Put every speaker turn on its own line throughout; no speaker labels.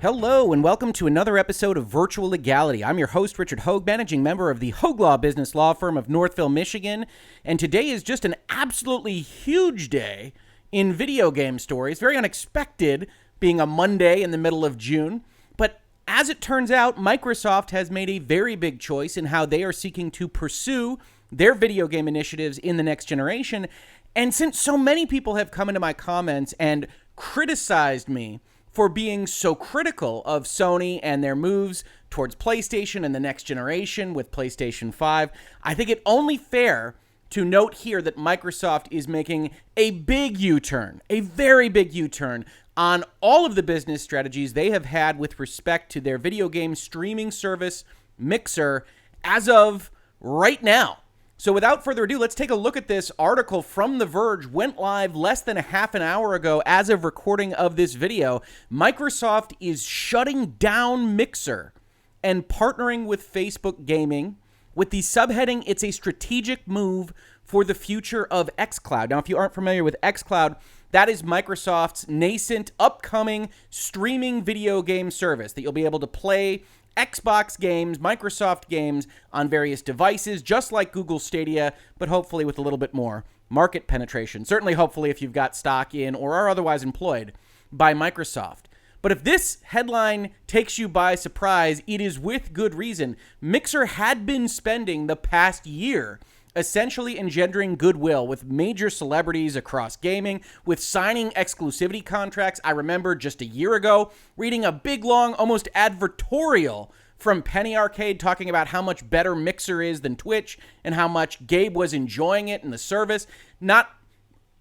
Hello and welcome to another episode of Virtual Legality. I'm your host, Richard Hoeg, managing member of the Hoeg Law business law firm of Northville, Michigan. And today is just an absolutely huge day in video game stories. Very unexpected, being a Monday in the middle of June. But as it turns out, Microsoft has made a very big choice in how they are seeking to pursue their video game initiatives in the next generation. And since so many people have come into my comments and criticized me for being so critical of Sony and their moves towards PlayStation and the next generation with PlayStation 5, I think it only fair to note here that Microsoft is making a big U-turn, a very big U-turn on all of the business strategies they have had with respect to their video game streaming service, Mixer, as of right now. So without further ado, let's take a look at this article from The Verge. Went live less than a half an hour ago as of recording of this video. Microsoft is shutting down Mixer and partnering with Facebook Gaming with the subheading, "It's a strategic move for the future of xCloud." Now, if you aren't familiar with xCloud, that is Microsoft's nascent, upcoming streaming video game service that you'll be able to play Xbox games, Microsoft games on various devices, just like Google Stadia, but hopefully with a little bit more market penetration. Certainly, hopefully, if you've got stock in or are otherwise employed by Microsoft. But if this headline takes you by surprise, it is with good reason. Mixer had been spending the past year essentially engendering goodwill with major celebrities across gaming, with signing exclusivity contracts. I remember just a year ago reading a big, long, almost advertorial from Penny Arcade talking about how much better Mixer is than Twitch and how much Gabe was enjoying it in the service. Not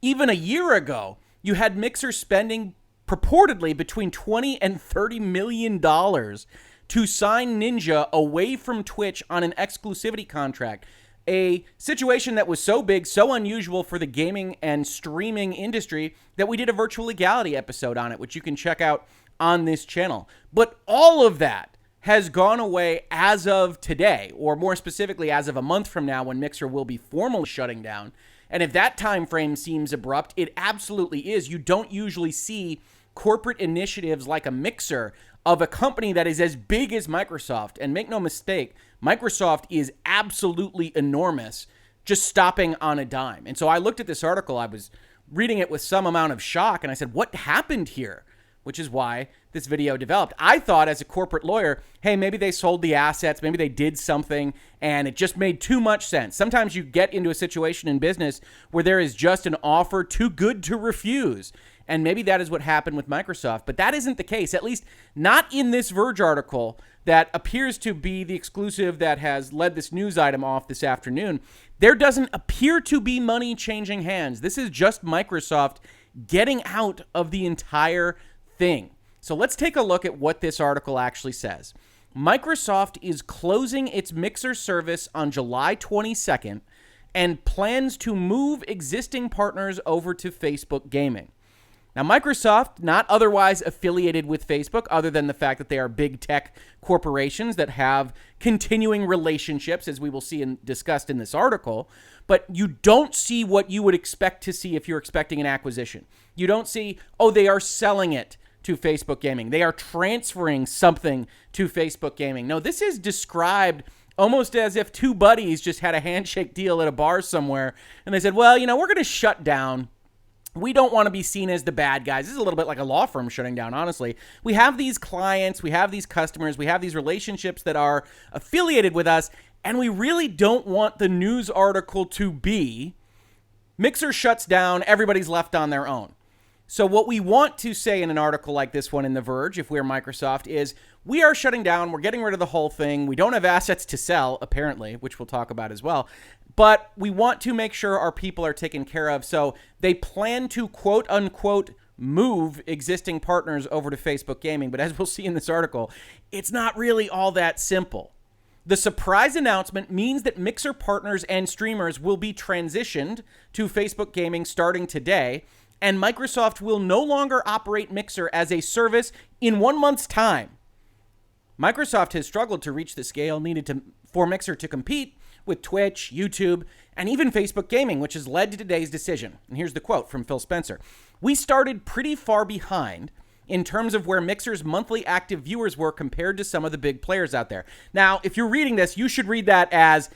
even a year ago, you had Mixer spending purportedly between $20 and $30 million to sign Ninja away from Twitch on an exclusivity contract. A situation that was so big, so unusual for the gaming and streaming industry that we did a Virtual Legality episode on it, which you can check out on this channel. But all of that has gone away as of today, or more specifically, as of a month from now when Mixer will be formally shutting down. And if that time frame seems abrupt, it absolutely is. You don't usually see corporate initiatives like a Mixer of a company that is as big as Microsoft. And make no mistake, Microsoft is absolutely enormous, just stopping on a dime. And so I looked at this article, I was reading it with some amount of shock, and I said, what happened here? Which is why this video developed. I thought as a corporate lawyer, hey, maybe they sold the assets, maybe they did something, and it just made too much sense. Sometimes you get into a situation in business where there is just an offer too good to refuse. And maybe that is what happened with Microsoft. But that isn't the case, at least not in this Verge article that appears to be the exclusive that has led this news item off this afternoon. There doesn't appear to be money changing hands. This is just Microsoft getting out of the entire thing. So let's take a look at what this article actually says. Microsoft is closing its Mixer service on July 22nd and plans to move existing partners over to Facebook Gaming. Now, Microsoft, not otherwise affiliated with Facebook, other than the fact that they are big tech corporations that have continuing relationships, as we will see and discussed in this article, but you don't see what you would expect to see if you're expecting an acquisition. You don't see, oh, they are selling it to Facebook Gaming. They are transferring something to Facebook Gaming. No, this is described almost as if two buddies just had a handshake deal at a bar somewhere, and they said, well, you know, we're going to shut down. We don't want to be seen as the bad guys. This is a little bit like a law firm shutting down, honestly. We have these clients, we have these customers, we have these relationships that are affiliated with us, and we really don't want the news article to be Mixer shuts down, everybody's left on their own. So what we want to say in an article like this one in The Verge, if we're Microsoft, is we are shutting down, we're getting rid of the whole thing, we don't have assets to sell, apparently, which we'll talk about as well, but we want to make sure our people are taken care of, so they plan to quote-unquote move existing partners over to Facebook Gaming, but as we'll see in this article, it's not really all that simple. The surprise announcement means that Mixer partners and streamers will be transitioned to Facebook Gaming starting today, and Microsoft will no longer operate Mixer as a service in 1 month's time. Microsoft has struggled to reach the scale needed for Mixer to compete with Twitch, YouTube, and even Facebook Gaming, which has led to today's decision. And here's the quote from Phil Spencer. "We started pretty far behind in terms of where Mixer's monthly active viewers were compared to some of the big players out there. Now, if you're reading this, you should read that as,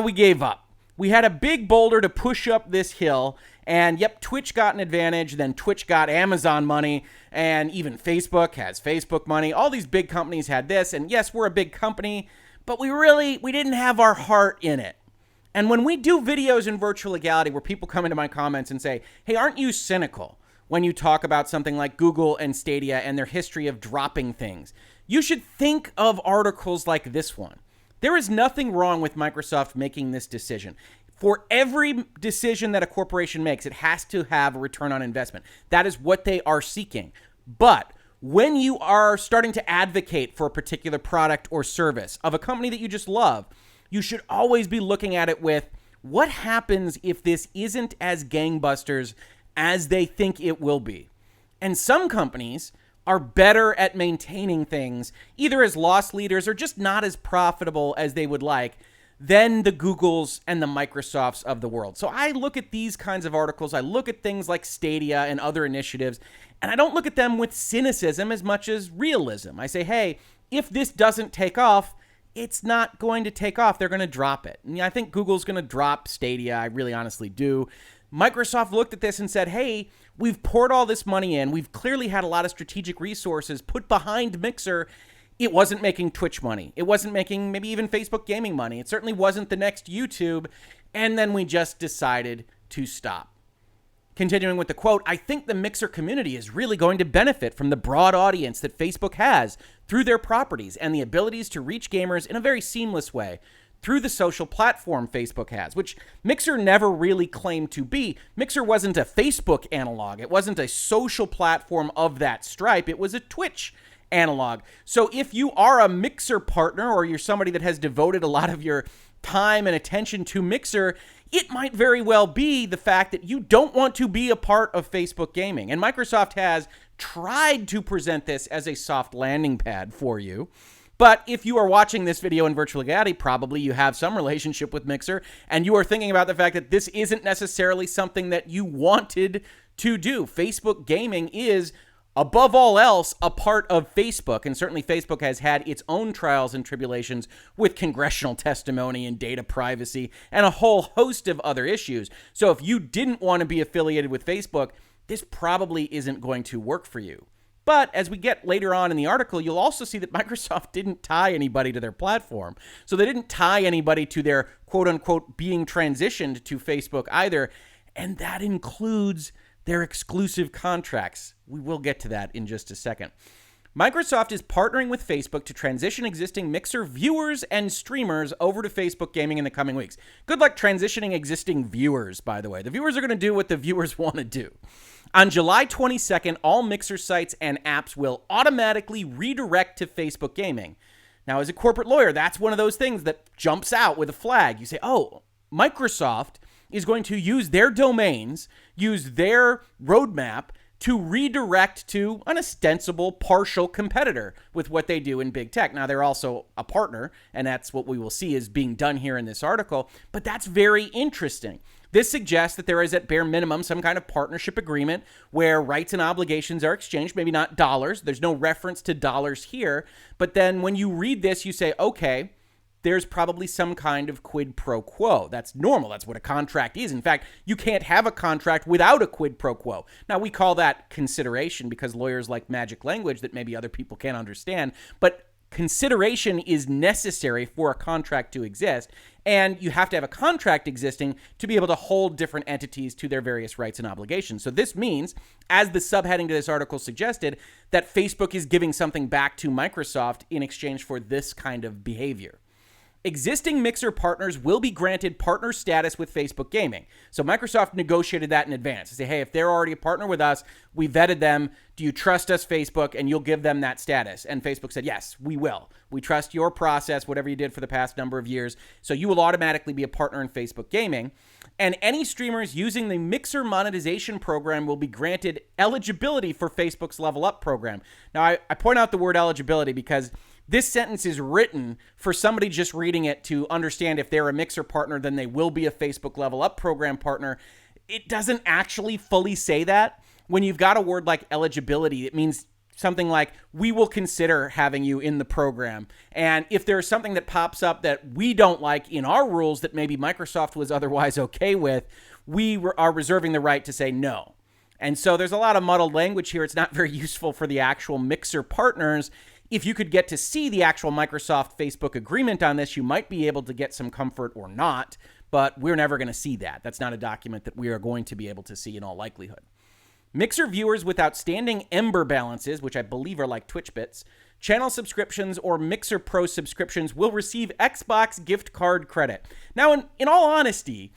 we gave up. We had a big boulder to push up this hill, and yep, Twitch got an advantage, then Twitch got Amazon money, and even Facebook has Facebook money. All these big companies had this, and yes, we're a big company, but we didn't have our heart in it. And when we do videos in Virtual Legality where people come into my comments and say, hey, aren't you cynical when you talk about something like Google and Stadia and their history of dropping things? You should think of articles like this one. There is nothing wrong with Microsoft making this decision. For every decision that a corporation makes, it has to have a return on investment. That is what they are seeking. But when you are starting to advocate for a particular product or service of a company that you just love, you should always be looking at it with, what happens if this isn't as gangbusters as they think it will be? And some companies are better at maintaining things, either as loss leaders or just not as profitable as they would like, than the Googles and the Microsofts of the world. So I look at these kinds of articles, I look at things like Stadia and other initiatives, and I don't look at them with cynicism as much as realism. I say, hey, if this doesn't take off, it's not going to take off. They're going to drop it. And I think Google's going to drop Stadia. I really honestly do. Microsoft looked at this and said, hey, we've poured all this money in. We've clearly had a lot of strategic resources put behind Mixer. It wasn't making Twitch money. It wasn't making maybe even Facebook gaming money. It certainly wasn't the next YouTube. And then we just decided to stop. Continuing with the quote, I think the Mixer community is really going to benefit from the broad audience that Facebook has through their properties and the abilities to reach gamers in a very seamless way through the social platform Facebook has, which Mixer never really claimed to be. Mixer wasn't a Facebook analog. It wasn't a social platform of that stripe. It was a Twitch analog. So if you are a Mixer partner or you're somebody that has devoted a lot of your time and attention to Mixer, it might very well be the fact that you don't want to be a part of Facebook gaming. And Microsoft has tried to present this as a soft landing pad for you. But if you are watching this video in Virtual Legality, probably you have some relationship with Mixer, and you are thinking about the fact that this isn't necessarily something that you wanted to do. Facebook gaming is, above all else, a part of Facebook, and certainly Facebook has had its own trials and tribulations with congressional testimony and data privacy and a whole host of other issues. So if you didn't want to be affiliated with Facebook, this probably isn't going to work for you. But as we get later on in the article, you'll also see that Microsoft didn't tie anybody to their platform. So they didn't tie anybody to their quote-unquote being transitioned to Facebook either, and that includes their exclusive contracts. We will get to that in just a second. Microsoft is partnering with Facebook to transition existing Mixer viewers and streamers over to Facebook gaming in the coming weeks. Good luck transitioning existing viewers, by the way. The viewers are going to do what the viewers want to do. On July 22nd, all Mixer sites and apps will automatically redirect to Facebook gaming. Now, as a corporate lawyer, that's one of those things that jumps out with a flag. You say, oh, Microsoft is going to use their domains, use their roadmap to redirect to an ostensible partial competitor with what they do in big tech. Now, they're also a partner, and that's what we will see is being done here in this article, but that's very interesting. This suggests that there is at bare minimum some kind of partnership agreement where rights and obligations are exchanged, maybe not dollars. There's no reference to dollars here, but then when you read this, you say, okay, there's probably some kind of quid pro quo. That's normal. That's what a contract is. In fact, you can't have a contract without a quid pro quo. Now, we call that consideration because lawyers like magic language that maybe other people can't understand, but consideration is necessary for a contract to exist, and you have to have a contract existing to be able to hold different entities to their various rights and obligations. So this means, as the subheading to this article suggested, that Facebook is giving something back to Microsoft in exchange for this kind of behavior. Existing Mixer partners will be granted partner status with Facebook Gaming. So Microsoft negotiated that in advance. They say, hey, if they're already a partner with us, we vetted them. Do you trust us, Facebook? And you'll give them that status. And Facebook said, yes, we will. We trust your process, whatever you did for the past number of years. So you will automatically be a partner in Facebook Gaming. And any streamers using the Mixer monetization program will be granted eligibility for Facebook's Level Up program. Now, I point out the word eligibility because this sentence is written for somebody just reading it to understand if they're a Mixer partner, then they will be a Facebook Level Up program partner. It doesn't actually fully say that. When you've got a word like eligibility, it means something like, we will consider having you in the program. And if there's something that pops up that we don't like in our rules that maybe Microsoft was otherwise okay with, we are reserving the right to say no. And so there's a lot of muddled language here. It's not very useful for the actual Mixer partners. If you could get to see the actual Microsoft Facebook agreement on this, you might be able to get some comfort or not, but we're never going to see that. That's not a document that we are going to be able to see in all likelihood. Mixer viewers with outstanding Ember balances, which I believe are like Twitch bits, channel subscriptions, or Mixer Pro subscriptions will receive Xbox gift card credit. Now, in all honesty,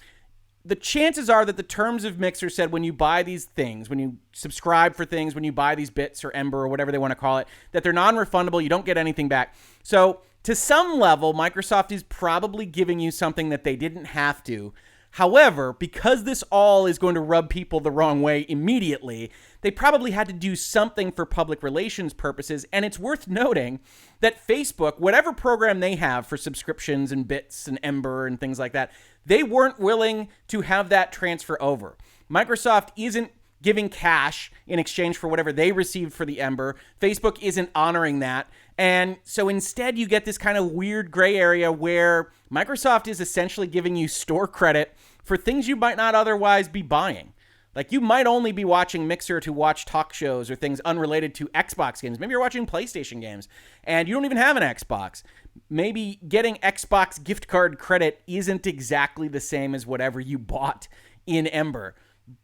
the chances are that the terms of Mixer said when you buy these things, when you subscribe for things, when you buy these bits or Ember or whatever they want to call it, that they're non-refundable, you don't get anything back. So to some level, Microsoft is probably giving you something that they didn't have to. However, because this all is going to rub people the wrong way immediately, they probably had to do something for public relations purposes. And it's worth noting that Facebook, whatever program they have for subscriptions and bits and Ember and things like that, they weren't willing to have that transfer over. Microsoft isn't giving cash in exchange for whatever they received for the Ember. Facebook isn't honoring that. And so instead you get this kind of weird gray area where Microsoft is essentially giving you store credit for things you might not otherwise be buying. Like, you might only be watching Mixer to watch talk shows or things unrelated to Xbox games. Maybe you're watching PlayStation games and you don't even have an Xbox. Maybe getting Xbox gift card credit isn't exactly the same as whatever you bought in Ember.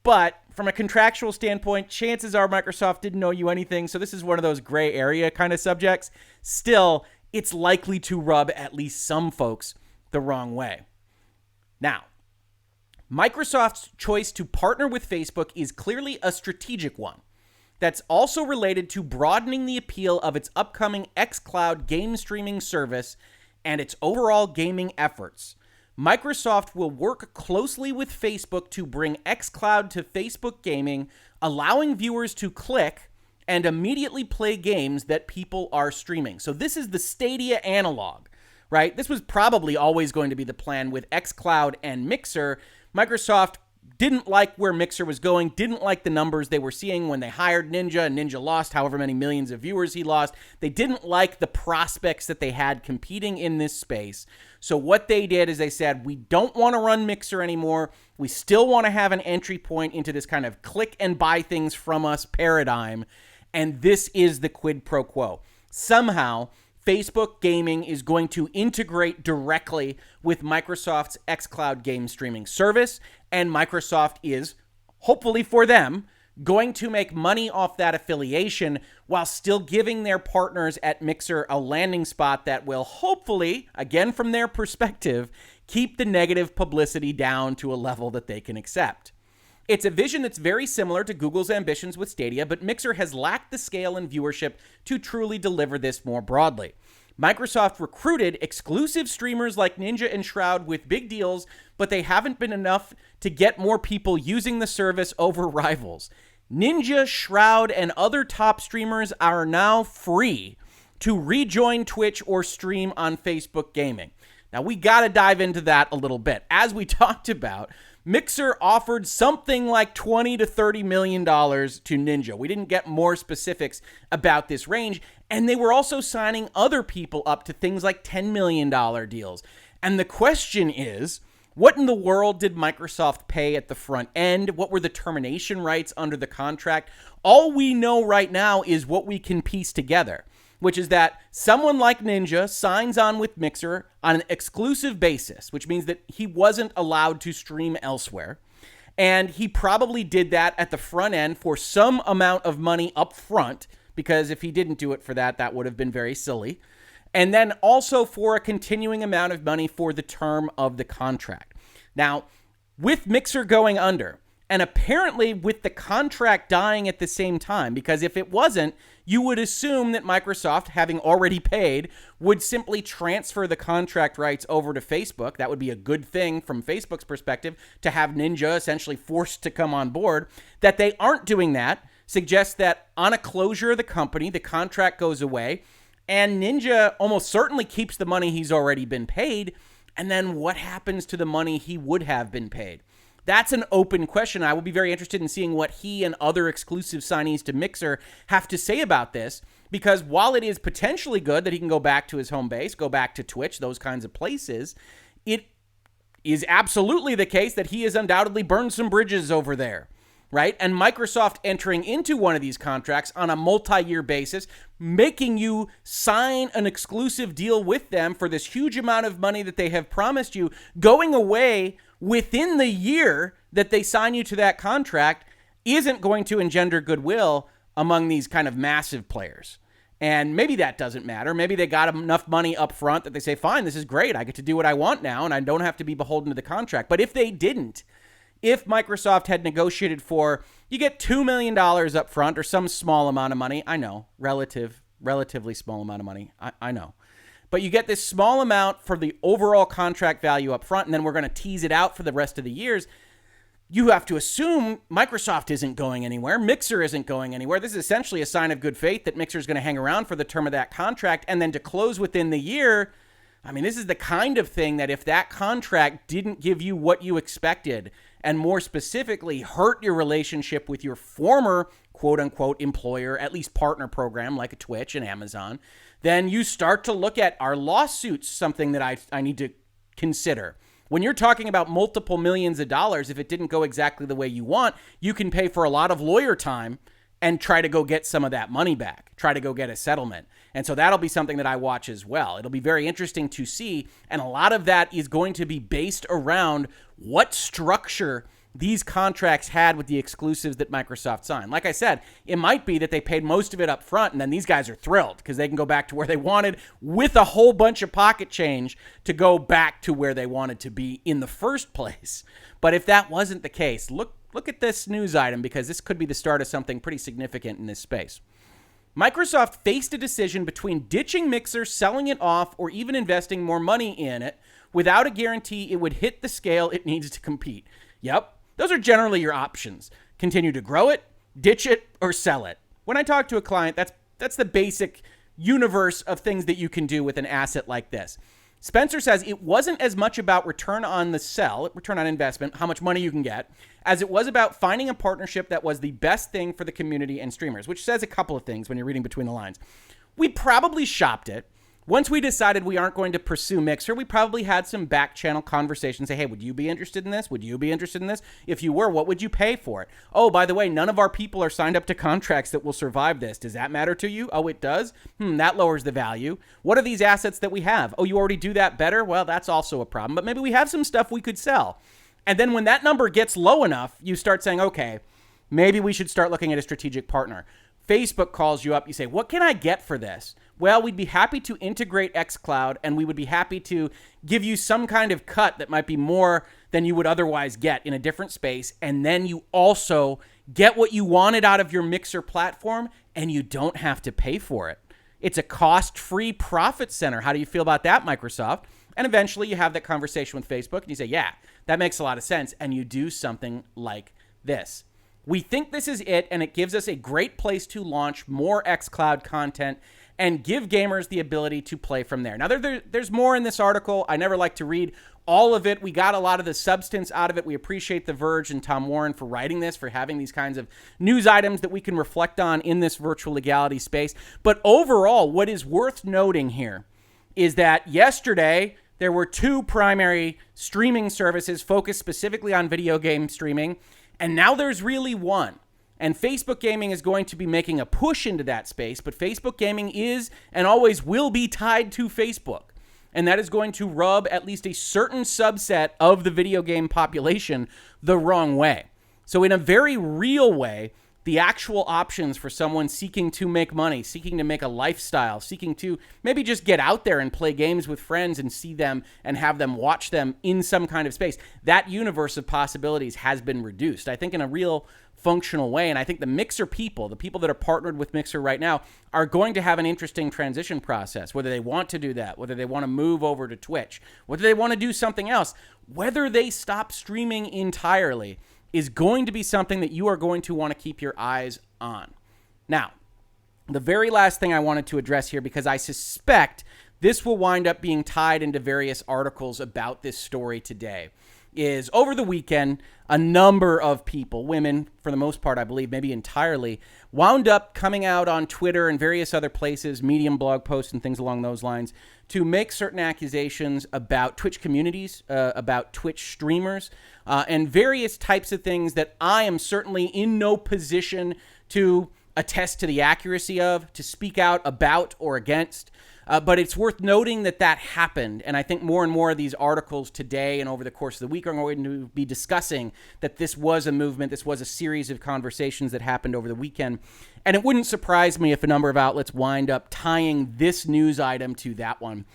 But from a contractual standpoint, chances are Microsoft didn't owe you anything. So this is one of those gray area kind of subjects. Still, it's likely to rub at least some folks the wrong way. Now, Microsoft's choice to partner with Facebook is clearly a strategic one that's also related to broadening the appeal of its upcoming xCloud game streaming service and its overall gaming efforts. Microsoft will work closely with Facebook to bring xCloud to Facebook gaming, allowing viewers to click and immediately play games that people are streaming. So this is the Stadia analog, right? This was probably always going to be the plan with xCloud and Mixer. Microsoft didn't like where Mixer was going, didn't like the numbers they were seeing when they hired Ninja, and Ninja lost however many millions of viewers he lost. They didn't like the prospects that they had competing in this space. So what they did is they said, we don't want to run Mixer anymore. We still want to have an entry point into this kind of click and buy things from us paradigm. And this is the quid pro quo. Somehow, Facebook Gaming is going to integrate directly with Microsoft's xCloud game streaming service, and Microsoft is, hopefully for them, going to make money off that affiliation while still giving their partners at Mixer a landing spot that will hopefully, again from their perspective, keep the negative publicity down to a level that they can accept. It's a vision that's very similar to Google's ambitions with Stadia, but Mixer has lacked the scale and viewership to truly deliver this more broadly. Microsoft recruited exclusive streamers like Ninja and Shroud with big deals, but they haven't been enough to get more people using the service over rivals. Ninja, Shroud, and other top streamers are now free to rejoin Twitch or stream on Facebook Gaming. Now, we got to dive into that a little bit. As we talked about, Mixer offered something like $20 to $30 million to Ninja. We didn't get more specifics about this range, and they were also signing other people up to things like $10 million deals. And the question is, what in the world did Microsoft pay at the front end? What were the termination rights under the contract? All we know right now is what we can piece together, which is that someone like Ninja signs on with Mixer on an exclusive basis, which means that he wasn't allowed to stream elsewhere. And he probably did that at the front end for some amount of money up front, because if he didn't do it for that, that would have been very silly. And then also for a continuing amount of money for the term of the contract. Now, with Mixer going under, and apparently with the contract dying at the same time, because if it wasn't, you would assume that Microsoft, having already paid, would simply transfer the contract rights over to Facebook. That would be a good thing from Facebook's perspective, to have Ninja essentially forced to come on board. That they aren't doing that suggests that on a closure of the company, the contract goes away, and Ninja almost certainly keeps the money he's already been paid. And then what happens to the money he would have been paid? That's an open question. I will be very interested in seeing what he and other exclusive signees to Mixer have to say about this, because while it is potentially good that he can go back to his home base, go back to Twitch, those kinds of places, it is absolutely the case that he has undoubtedly burned some bridges over there, right? And Microsoft entering into one of these contracts on a multi-year basis, making you sign an exclusive deal with them for this huge amount of money that they have promised you, going away within the year that they sign you to that contract, isn't going to engender goodwill among these kind of massive players. And maybe that doesn't matter. Maybe they got enough money up front that they say, fine, this is great. I get to do what I want now, and I don't have to be beholden to the contract. But if they didn't, if Microsoft had negotiated for, you get $2 million up front or some small amount of money, I know, relatively small amount of money, I know. But you get this small amount for the overall contract value up front, and then we're going to tease it out for the rest of the years. You have to assume Microsoft isn't going anywhere. Mixer isn't going anywhere. This is essentially a sign of good faith that Mixer is going to hang around for the term of that contract. And then to close within the year, I mean, this is the kind of thing that if that contract didn't give you what you expected, and more specifically hurt your relationship with your former quote-unquote employer, at least partner program like a Twitch and Amazon, then you start to look at, are lawsuits something that I need to consider? When you're talking about multiple millions of dollars, if it didn't go exactly the way you want, you can pay for a lot of lawyer time and try to go get some of that money back, try to go get a settlement. And so that'll be something that I watch as well. It'll be very interesting to see. And a lot of that is going to be based around what structure these contracts had with the exclusives that Microsoft signed. Like I said, it might be that they paid most of it up front, and then these guys are thrilled because they can go back to where they wanted with a whole bunch of pocket change to go back to where they wanted to be in the first place. But if that wasn't the case, look at this news item, because this could be the start of something pretty significant in this space. Microsoft faced a decision between ditching Mixer, selling it off, or even investing more money in it without a guarantee it would hit the scale it needs to compete. Yep. Those are generally your options. Continue to grow it, ditch it, or sell it. When I talk to a client, that's the basic universe of things that you can do with an asset like this. Spencer says it wasn't as much about return on the sell, return on investment, how much money you can get, as it was about finding a partnership that was the best thing for the community and streamers, which says a couple of things when you're reading between the lines. We probably shopped it. Once we decided we aren't going to pursue Mixer, we probably had some back channel conversations. Say, hey, would you be interested in this? Would you be interested in this? If you were, what would you pay for it? Oh, by the way, none of our people are signed up to contracts that will survive this. Does that matter to you? Oh, it does? That lowers the value. What are these assets that we have? Oh, you already do that better? Well, that's also a problem. But maybe we have some stuff we could sell. And then when that number gets low enough, you start saying, okay, maybe we should start looking at a strategic partner. Facebook calls you up. You say, what can I get for this? Well, we'd be happy to integrate xCloud, and we would be happy to give you some kind of cut that might be more than you would otherwise get in a different space. And then you also get what you wanted out of your Mixer platform, and you don't have to pay for it. It's a cost-free profit center. How do you feel about that, Microsoft? And eventually you have that conversation with Facebook, and you say, yeah, that makes a lot of sense. And you do something like this. We think this is it, and it gives us a great place to launch more xCloud content and give gamers the ability to play from there. Now, there's more in this article. I never like to read all of it. We got a lot of the substance out of it. We appreciate The Verge and Tom Warren for writing this, for having these kinds of news items that we can reflect on in this virtual legality space. But overall, what is worth noting here is that yesterday there were two primary streaming services focused specifically on video game streaming, and now there's really one. And Facebook gaming is going to be making a push into that space, but Facebook gaming is and always will be tied to Facebook. And that is going to rub at least a certain subset of the video game population the wrong way. So in a very real way, the actual options for someone seeking to make money, seeking to make a lifestyle, seeking to maybe just get out there and play games with friends and see them and have them watch them in some kind of space, that universe of possibilities has been reduced, I think, in a real functional way. And I think the Mixer people, the people that are partnered with Mixer right now, are going to have an interesting transition process, whether they want to do that, whether they want to move over to Twitch, whether they want to do something else, whether they stop streaming entirely is going to be something that you are going to want to keep your eyes on. Now, the very last thing I wanted to address here, because I suspect this will wind up being tied into various articles about this story today, is over the weekend, a number of people, women for the most part, I believe, maybe entirely, wound up coming out on Twitter and various other places, Medium blog posts and things along those lines, to make certain accusations about Twitch communities, about Twitch streamers, and various types of things that I am certainly in no position to attest to the accuracy of, to speak out about or against. But it's worth noting that that happened, and I think more and more of these articles today and over the course of the week are going to be discussing that this was a movement, this was a series of conversations that happened over the weekend. And it wouldn't surprise me if a number of outlets wind up tying this news item to that one.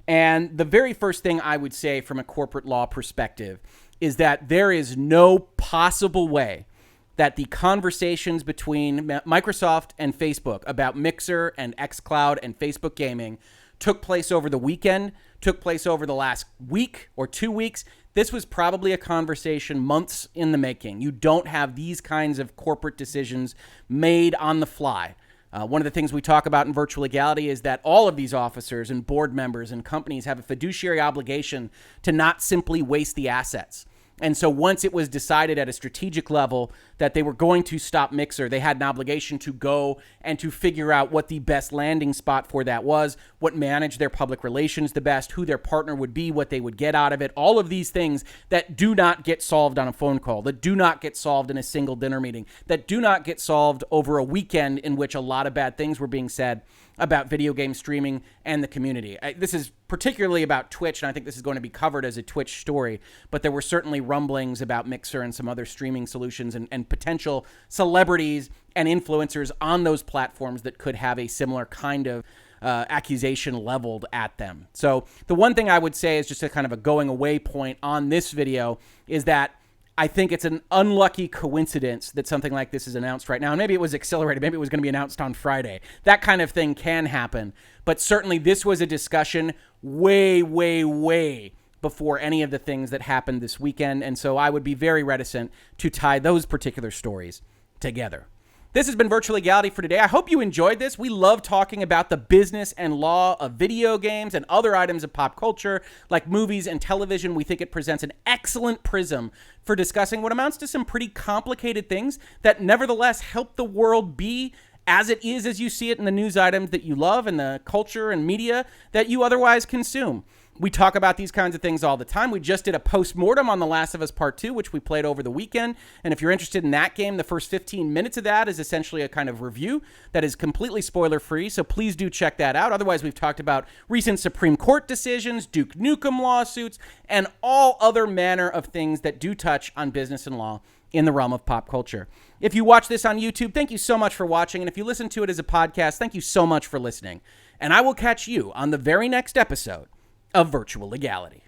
And the very first thing I would say from a corporate law perspective is that there is no possible way that the conversations between Microsoft and Facebook about Mixer and xCloud and Facebook gaming took place over the weekend, took place over the last week or 2 weeks. This was probably a conversation months in the making. You don't have these kinds of corporate decisions made on the fly. One of the things we talk about in Virtual Legality is that all of these officers and board members and companies have a fiduciary obligation to not simply waste the assets. And so once it was decided at a strategic level that they were going to stop Mixer, they had an obligation to go and to figure out what the best landing spot for that was, what managed their public relations the best, who their partner would be, what they would get out of it, all of these things that do not get solved on a phone call, that do not get solved in a single dinner meeting, that do not get solved over a weekend in which a lot of bad things were being said about video game streaming and the community. This is particularly about Twitch, and I think this is going to be covered as a Twitch story, but there were certainly rumblings about Mixer and some other streaming solutions and potential celebrities and influencers on those platforms that could have a similar kind of accusation leveled at them. So the one thing I would say is just a kind of a going away point on this video is that I think it's an unlucky coincidence that something like this is announced right now. And maybe it was accelerated. Maybe it was going to be announced on Friday. That kind of thing can happen. But certainly this was a discussion way, way, way before any of the things that happened this weekend. And so I would be very reticent to tie those particular stories together. This has been Virtual Legality for today. I hope you enjoyed this. We love talking about the business and law of video games and other items of pop culture like movies and television. We think it presents an excellent prism for discussing what amounts to some pretty complicated things that nevertheless help the world be as it is as you see it in the news items that you love and the culture and media that you otherwise consume. We talk about these kinds of things all the time. We just did a post-mortem on The Last of Us Part 2, which we played over the weekend. And if you're interested in that game, the first 15 minutes of that is essentially a kind of review that is completely spoiler-free. So please do check that out. Otherwise, we've talked about recent Supreme Court decisions, Duke Nukem lawsuits, and all other manner of things that do touch on business and law in the realm of pop culture. If you watch this on YouTube, thank you so much for watching. And if you listen to it as a podcast, thank you so much for listening. And I will catch you on the very next episode of Virtual Legality.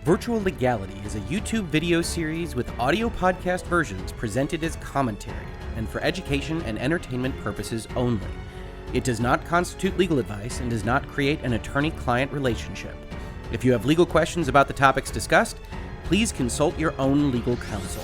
Virtual Legality is a YouTube video series with audio podcast versions presented as commentary and for education and entertainment purposes only. It does not constitute legal advice and does not create an attorney-client relationship. If you have legal questions about the topics discussed, please consult your own legal counsel.